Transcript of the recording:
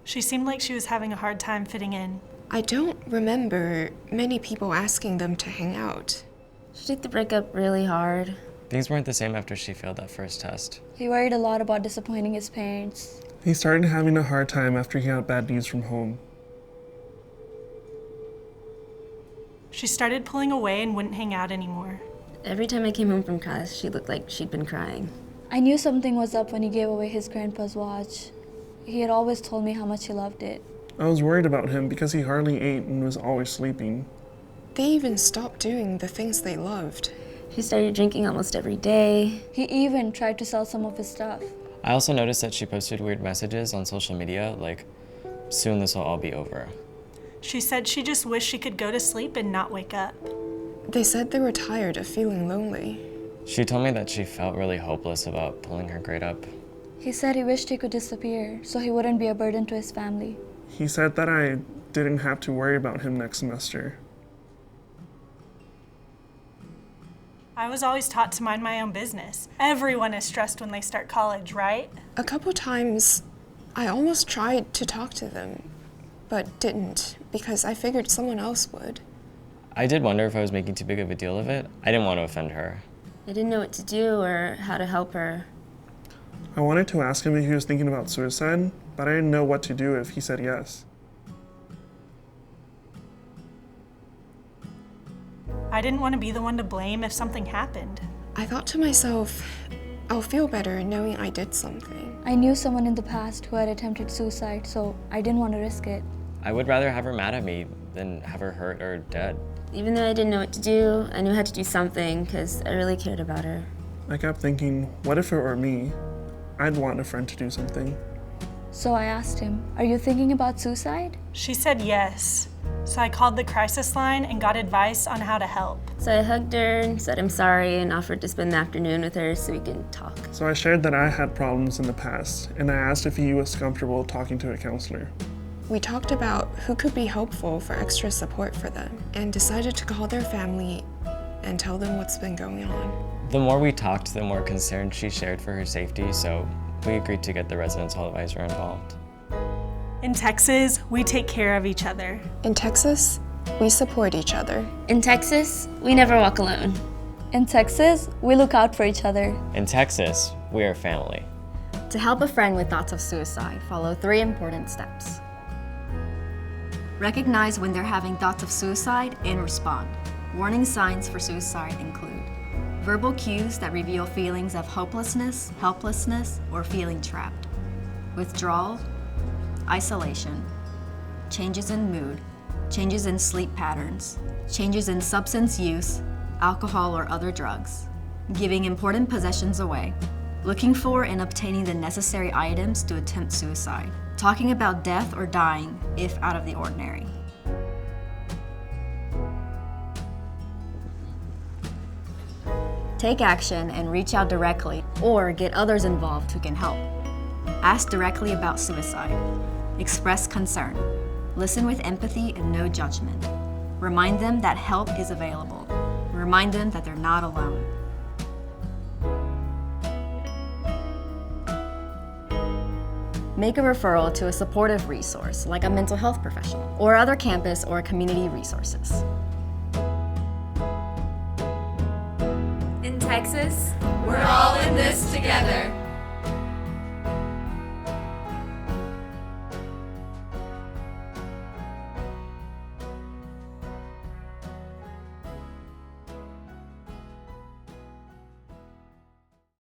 She seemed like she was having a hard time fitting in. I don't remember many people asking them to hang out. She took the breakup really hard. Things weren't the same after she failed that first test. He worried a lot about disappointing his parents. He started having a hard time after he got bad news from home. She started pulling away and wouldn't hang out anymore. Every time I came home from class, she looked like she'd been crying. I knew something was up when he gave away his grandpa's watch. He had always told me how much he loved it. I was worried about him because he hardly ate and was always sleeping. They even stopped doing the things they loved. She started drinking almost every day. He even tried to sell some of his stuff. I also noticed that she posted weird messages on social media, like, soon this will all be over. She said she just wished she could go to sleep and not wake up. They said they were tired of feeling lonely. She told me that she felt really hopeless about pulling her grade up. He said he wished he could disappear so he wouldn't be a burden to his family. He said that I didn't have to worry about him next semester. I was always taught to mind my own business. Everyone is stressed when they start college, right? A couple times, I almost tried to talk to them, but didn't because I figured someone else would. I did wonder if I was making too big of a deal of it. I didn't want to offend her. I didn't know what to do or how to help her. I wanted to ask him if he was thinking about suicide, but I didn't know what to do if he said yes. I didn't want to be the one to blame if something happened. I thought to myself, I'll feel better knowing I did something. I knew someone in the past who had attempted suicide, so I didn't want to risk it. I would rather have her mad at me than have her hurt or dead. Even though I didn't know what to do, I knew I had to do something because I really cared about her. I kept thinking, what if it were me? I'd want a friend to do something. So I asked him, "Are you thinking about suicide?" She said yes. So I called the crisis line and got advice on how to help. So I hugged her and said I'm sorry and offered to spend the afternoon with her so we can talk. So I shared that I had problems in the past, and I asked if he was comfortable talking to a counselor. We talked about who could be helpful for extra support for them and decided to call their family and tell them what's been going on. The more we talked, the more concern she shared for her safety, so we agreed to get the residence hall advisor involved. In Texas, we take care of each other. In Texas, we support each other. In Texas, we never walk alone. In Texas, we look out for each other. In Texas, we are family. To help a friend with thoughts of suicide, follow 3 important steps. Recognize when they're having thoughts of suicide and respond. Warning signs for suicide include verbal cues that reveal feelings of hopelessness, helplessness, or feeling trapped, withdrawal, isolation, changes in mood, changes in sleep patterns, changes in substance use, alcohol or other drugs, giving important possessions away, looking for and obtaining the necessary items to attempt suicide, talking about death or dying if out of the ordinary. Take action and reach out directly or get others involved who can help. Ask directly about suicide. Express concern. Listen with empathy and no judgment. Remind them that help is available. Remind them that they're not alone. Make a referral to a supportive resource like a mental health professional or other campus or community resources. In Texas, we're all in this together.